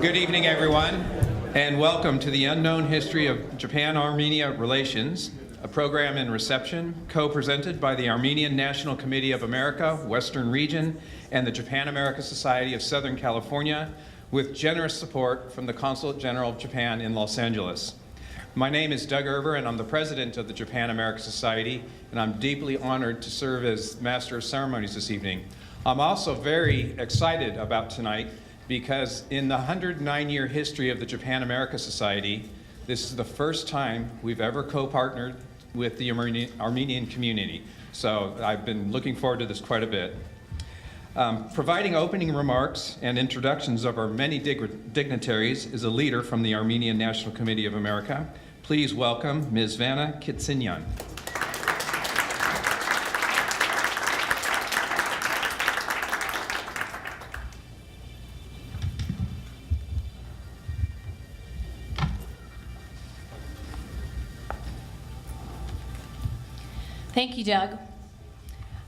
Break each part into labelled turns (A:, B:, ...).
A: Good evening, everyone, and welcome to the Unknown History of Japan-Armenia Relations, a program in reception co-presented by the Armenian National Committee of America, Western Region, and the Japan-America Society of Southern California, with generous support from the Consulate General of Japan in Los Angeles. My name is Doug Erber, and I'm the president of the Japan-America Society, and I'm deeply honored to serve as Master of Ceremonies this evening. I'm also very excited about tonight because in the 109-year history of the Japan-America Society, this is the first time we've ever co-partnered with the Armenian community. So I've been looking forward to this quite a bit. Providing opening remarks and introductions of our many dignitaries is a leader from the Armenian National Committee of America. Please welcome Ms. Vanna Kitsinian.
B: Thank you, Doug.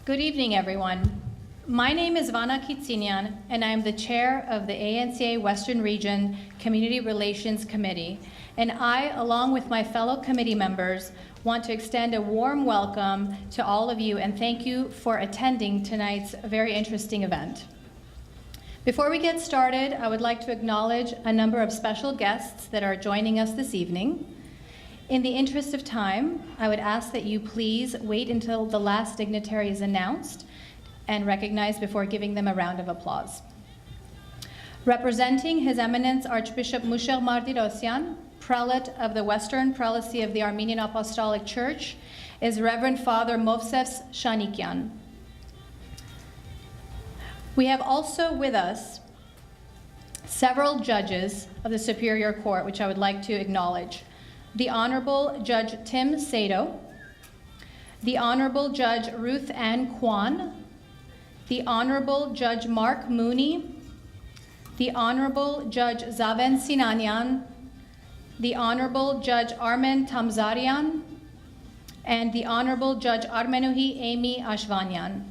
B: Good evening, everyone. My name is Vanna Kitsinian, and I am the chair of the ANCA Western Region Community Relations Committee. And I, along with my fellow committee members, want to extend a warm welcome to all of you and thank you for attending tonight's very interesting event. Before we get started, I would like to acknowledge a number of special guests that are joining us this evening. In the interest of time, I would ask that you please wait until the last dignitary is announced and recognized before giving them a round of applause. Representing His Eminence Archbishop Musher Martirosyan, Prelate of the Western Prelacy of the Armenian Apostolic Church, is Reverend Father Movses Shanikian. We have also with us several judges of the Superior Court, which I would like to acknowledge. The Honorable Judge Tim Sato, the Honorable Judge Ruth Ann Kwan, the Honorable Judge Mark Mooney, the Honorable Judge Zaven Sinanyan, the Honorable Judge Armen Tamzarian, and the Honorable Judge Armenuhi Amy Ashvanyan.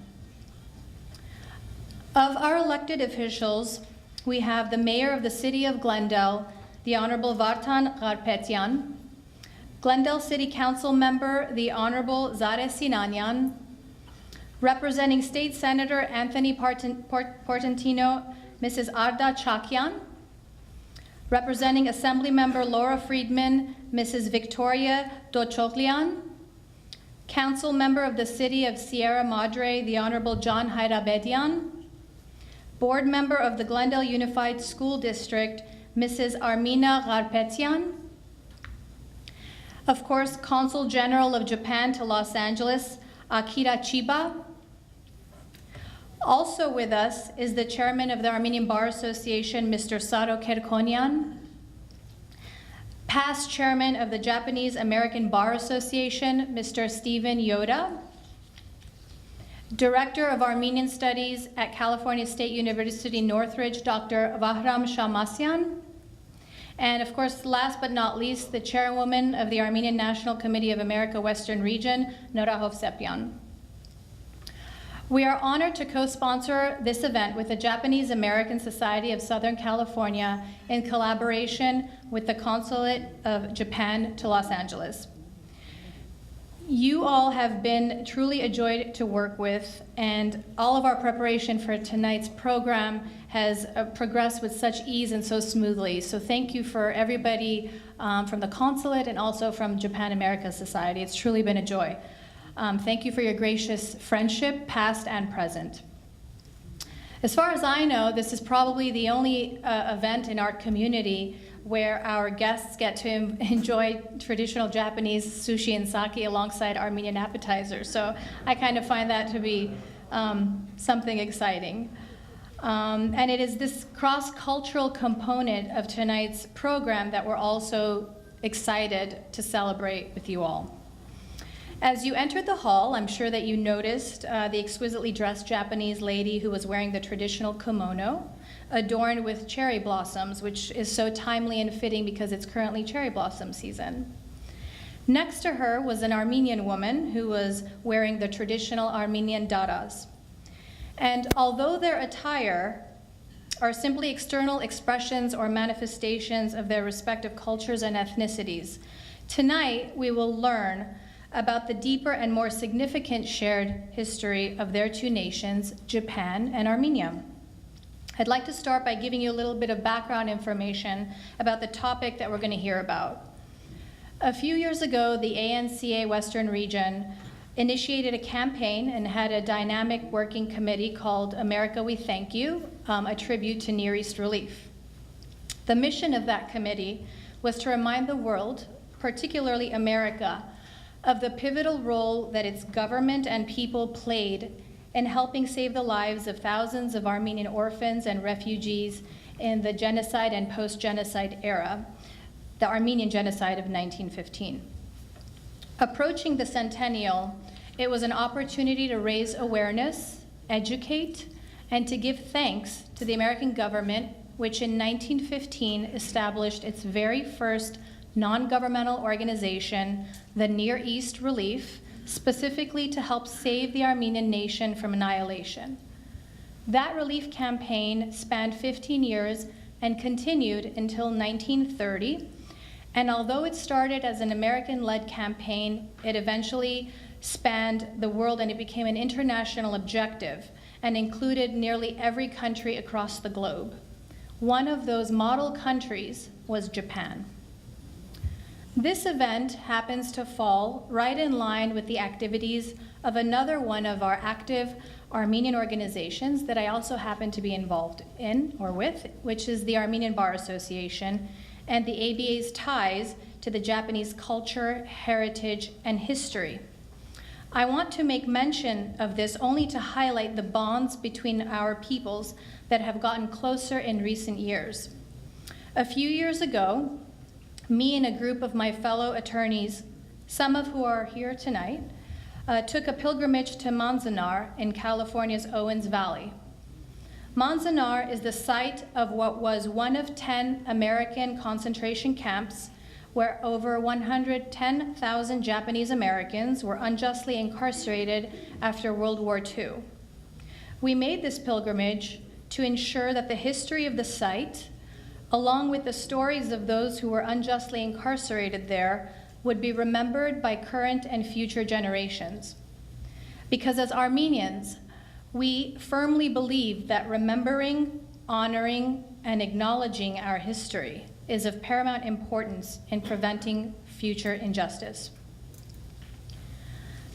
B: Of our elected officials, we have the Mayor of the City of Glendale, the Honorable Vartan Garpetian, Glendale City Council member, the Honorable Zare Sinanyan, representing State Senator Anthony Portantino, Mrs. Arda Chakyan, representing Assembly member Laura Friedman, Mrs. Victoria Dochoklian, Council member of the City of Sierra Madre, the Honorable John Hairabedian, Board member of the Glendale Unified School District, Mrs. Armina Garpetian, of course, Consul General of Japan to Los Angeles, Akira Chiba. Also with us is the Chairman of the Armenian Bar Association, Mr. Saro Kerkonian, past Chairman of the Japanese American Bar Association, Mr. Stephen Yoda, Director of Armenian Studies at California State University Northridge, Dr. Vahram Shamasyan, and of course, last but not least, the chairwoman of the Armenian National Committee of America Western Region, Nora Hovsepian. We are honored to co-sponsor this event with the Japanese American Society of Southern California in collaboration with the Consulate of Japan to Los Angeles. You all have been truly a joy to work with, and all of our preparation for tonight's program has progressed with such ease and so smoothly. So thank you for everybody from the Consulate and also from Japan-America Society. It's truly been a joy. Thank you for your gracious friendship, past and present. As far as I know, this is probably the only event in our community where our guests get to enjoy traditional Japanese sushi and sake alongside Armenian appetizers. So I kind of find that to be something exciting. And it is this cross-cultural component of tonight's program that we're also excited to celebrate with you all. As you entered the hall, I'm sure that you noticed the exquisitely dressed Japanese lady who was wearing the traditional kimono, adorned with cherry blossoms, which is so timely and fitting because it's currently cherry blossom season. Next to her was an Armenian woman who was wearing the traditional Armenian daras. And although their attire are simply external expressions or manifestations of their respective cultures and ethnicities. Tonight, we will learn about the deeper and more significant shared history of their two nations, Japan and Armenia. I'd like to start by giving you a little bit of background information about the topic that we're going to hear about. A few years ago, the ANCA Western Region initiated a campaign and had a dynamic working committee called America We Thank You, a tribute to Near East relief. The mission of that committee was to remind the world, particularly America, of the pivotal role that its government and people played in helping save the lives of thousands of Armenian orphans and refugees in the genocide and post-genocide era, the Armenian genocide of 1915. Approaching the centennial, it was an opportunity to raise awareness, educate, and to give thanks to the American government, which in 1915 established its very first non-governmental organization, the Near East Relief, specifically to help save the Armenian nation from annihilation. That relief campaign spanned 15 years and continued until 1930, and although it started as an American-led campaign, it eventually spanned the world and it became an international objective and included nearly every country across the globe. One of those model countries was Japan. This event happens to fall right in line with the activities of another one of our active Armenian organizations that I also happen to be involved in or with, which is the Armenian Bar Association and the ABA's ties to the Japanese culture, heritage, and history. I want to make mention of this only to highlight the bonds between our peoples that have gotten closer in recent years. A few years ago, me and a group of my fellow attorneys, some of who are here tonight, took a pilgrimage to Manzanar in California's Owens Valley. Manzanar is the site of what was one of 10 American concentration camps where over 110,000 Japanese Americans were unjustly incarcerated after World War II. We made this pilgrimage to ensure that the history of the site, along with the stories of those who were unjustly incarcerated there, would be remembered by current and future generations. Because as Armenians, we firmly believe that remembering, honoring, and acknowledging our history is of paramount importance in preventing future injustice.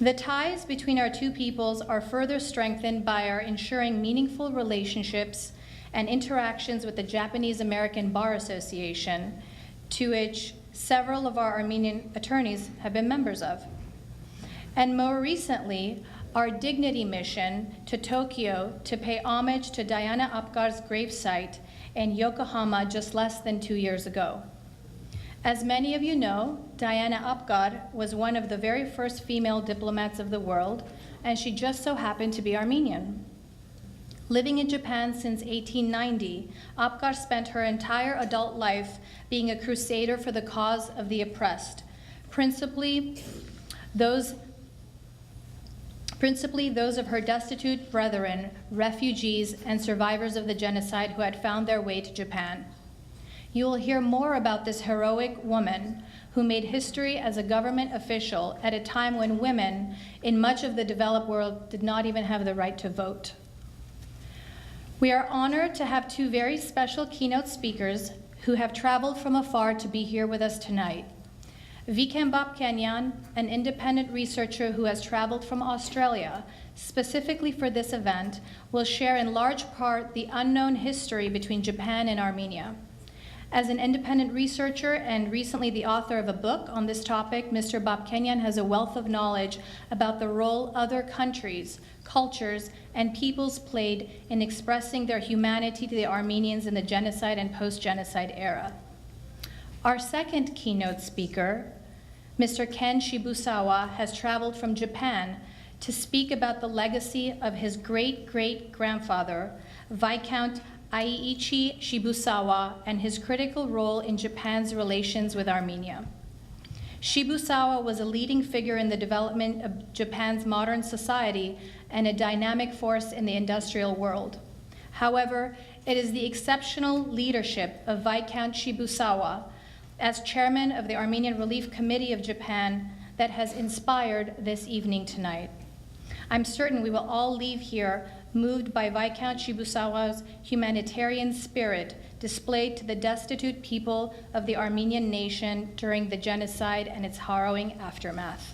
B: The ties between our two peoples are further strengthened by our ensuring meaningful relationships and interactions with the Japanese American Bar Association, to which several of our Armenian attorneys have been members of. And more recently, our Dignity mission to Tokyo to pay homage to Diana Apgar's gravesite in Yokohama just less than 2 years ago. As many of you know, Diana Apgar was one of the very first female diplomats of the world, and she just so happened to be Armenian. Living in Japan since 1890, Apgar spent her entire adult life being a crusader for the cause of the oppressed, principally those of her destitute brethren, refugees, and survivors of the genocide who had found their way to Japan. You will hear more about this heroic woman who made history as a government official at a time when women in much of the developed world did not even have the right to vote. We are honored to have two very special keynote speakers who have traveled from afar to be here with us tonight. Vicken Babkenian, an independent researcher who has traveled from Australia specifically for this event, will share in large part the unknown history between Japan and Armenia. As an independent researcher and recently the author of a book on this topic, Mr. Babkenian has a wealth of knowledge about the role other countries, cultures, and peoples played in expressing their humanity to the Armenians in the genocide and post-genocide era. Our second keynote speaker, Mr. Ken Shibusawa, has traveled from Japan to speak about the legacy of his great-great-grandfather, Viscount Eiichi Shibusawa, and his critical role in Japan's relations with Armenia. Shibusawa was a leading figure in the development of Japan's modern society and a dynamic force in the industrial world. However, It is the exceptional leadership of Viscount Shibusawa as chairman of the Armenian Relief Committee of Japan that has inspired this evening tonight. I'm certain we will all leave here moved by Viscount Shibusawa's humanitarian spirit displayed to the destitute people of the Armenian nation during the genocide and its harrowing aftermath.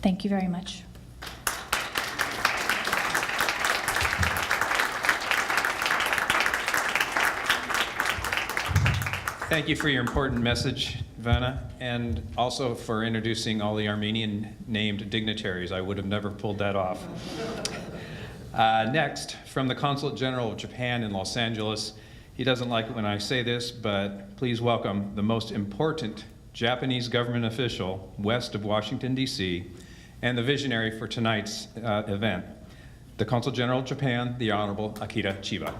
B: Thank you very much.
A: Thank you for your important message, Vanna, and also for introducing all the Armenian named dignitaries. I would have never pulled that off. Next, from the Consul General of Japan in Los Angeles, he doesn't like it when I say this, but please welcome the most important Japanese government official west of Washington, D.C., and the visionary for tonight's event, the Consul General of Japan, the Honorable Akira Chiba.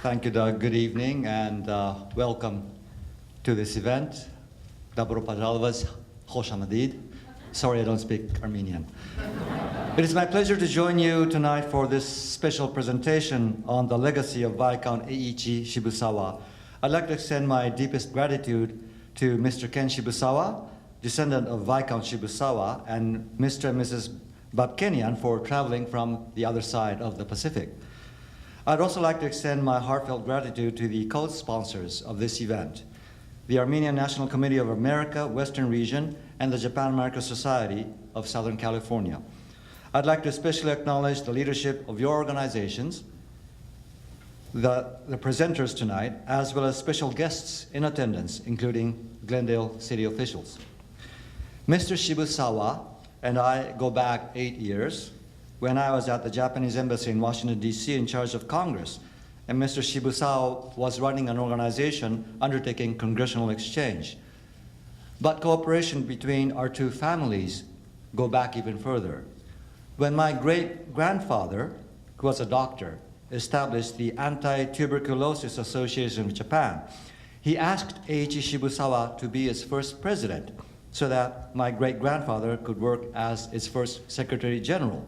C: Thank you, Doug. Good evening and welcome to this event. Dobro pожаловать, Khosh Amadid. Sorry, I don't speak Armenian. It is my pleasure to join you tonight for this special presentation on the legacy of Viscount Eiichi Shibusawa. I'd like to extend my deepest gratitude to Mr. Ken Shibusawa, descendant of Viscount Shibusawa, and Mr. and Mrs. Babkenian for traveling from the other side of the Pacific. I'd also like to extend my heartfelt gratitude to the co-sponsors of this event, the Armenian National Committee of America, Western Region, and the Japan-Armenia Society of Southern California. I'd like to especially acknowledge the leadership of your organizations, the presenters tonight, as well as special guests in attendance, including Glendale city officials. Mr. Shibusawa and I go back 8 years, when I was at the Japanese Embassy in Washington, D.C. in charge of Congress, and Mr. Shibusawa was running an organization undertaking congressional exchange. But cooperation between our two families go back even further. When my great-grandfather, who was a doctor, established the Anti-Tuberculosis Association of Japan, he asked Eiichi Shibusawa to be his first president so that my great-grandfather could work as its first Secretary General.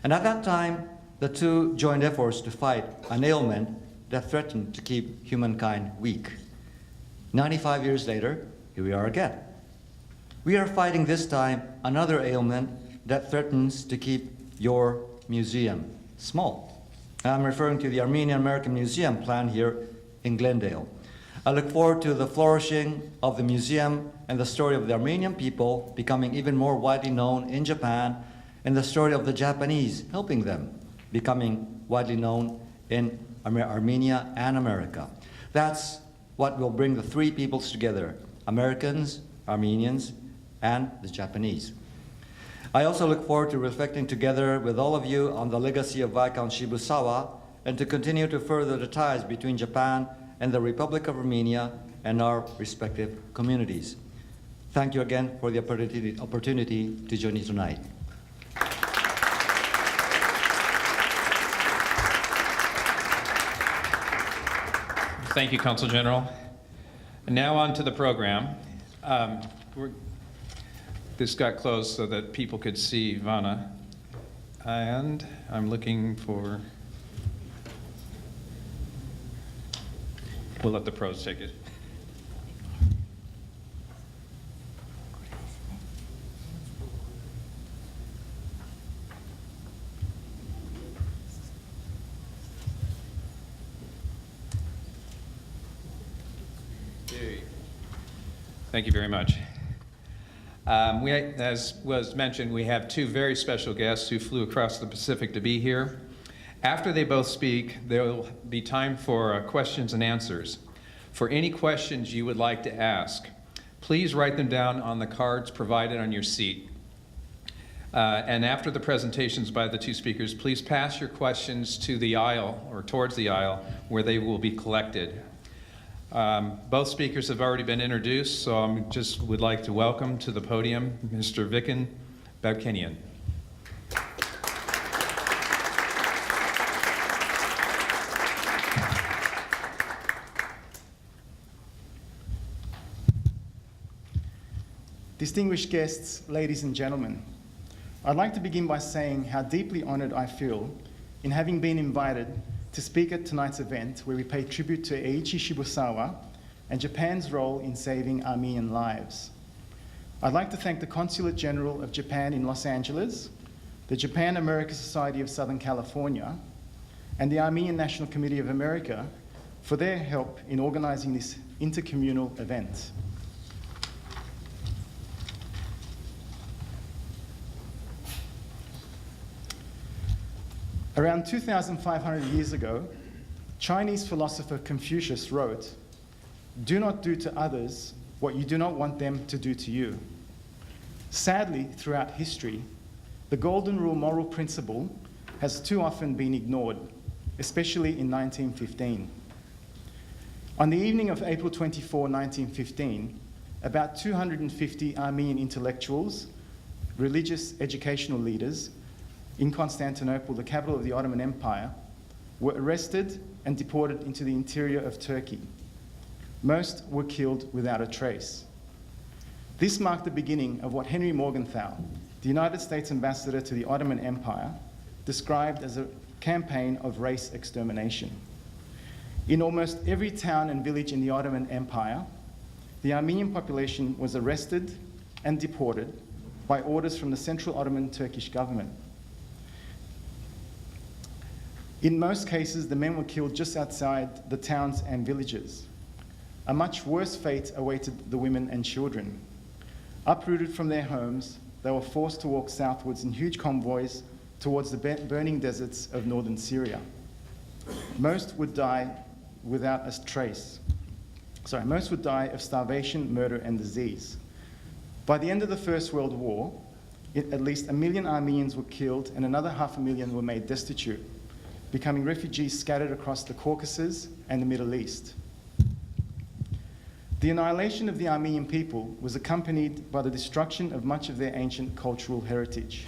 C: And at that time, the two joined efforts to fight an ailment that threatened to keep humankind weak. 95 years later, here we are again. We are fighting this time another ailment that threatens to keep your museum small. I'm referring to the Armenian American Museum planned here in Glendale. I look forward to the flourishing of the museum and the story of the Armenian people becoming even more widely known in Japan, and the story of the Japanese helping them becoming widely known in Armenia and America. That's what will bring the three peoples together, Americans, Armenians, and the Japanese. I also look forward to reflecting together with all of you on the legacy of Viscount Shibusawa and to continue to further the ties between Japan and the Republic of Armenia and our respective communities. Thank you again for the opportunity to join you tonight.
A: Thank you, Consul General. And now on to the program. This got closed so that people could see Vanna. And I'm looking for, we'll let the pros take it. Thank you very much. As was mentioned, we have two very special guests who flew across the Pacific to be here. After they both speak, there will be time for questions and answers. For any questions you would like to ask, please write them down on the cards provided on your seat. And after the presentations by the two speakers, please pass your questions to the aisle or towards the aisle where they will be collected. Both speakers have already been introduced, so I just would like to welcome to the podium Mr. Vicken Babkenian.
D: distinguished guests, ladies and gentlemen, I'd like to begin by saying how deeply honored I feel in having been invited to speak at tonight's event where we pay tribute to Eiichi Shibusawa and Japan's role in saving Armenian lives. I'd like to thank the Consulate General of Japan in Los Angeles, the Japan-America Society of Southern California, and the Armenian National Committee of America for their help in organizing this intercommunal event. Around 2,500 years ago, Chinese philosopher Confucius wrote, "Do not do to others what you do not want them to do to you." Sadly, throughout history, the Golden Rule moral principle has too often been ignored, especially in 1915. On the evening of April 24, 1915, about 250 Armenian intellectuals, religious educational leaders, in Constantinople, the capital of the Ottoman Empire, were arrested and deported into the interior of Turkey. Most were killed without a trace. This marked the beginning of what Henry Morgenthau, the United States ambassador to the Ottoman Empire, described as a campaign of race extermination. In almost every town and village in the Ottoman Empire, the Armenian population was arrested and deported by orders from the Central Ottoman Turkish government. In most cases, the men were killed just outside the towns and villages. A much worse fate awaited the women and children. Uprooted from their homes, they were forced to walk southwards in huge convoys towards the burning deserts of northern Syria. Most would die without a trace. Most would die of starvation, murder, and disease. By the end of the First World War, at least 1 million Armenians were killed and another 500,000 were made destitute, becoming refugees scattered across the Caucasus and the Middle East. The annihilation of the Armenian people was accompanied by the destruction of much of their ancient cultural heritage.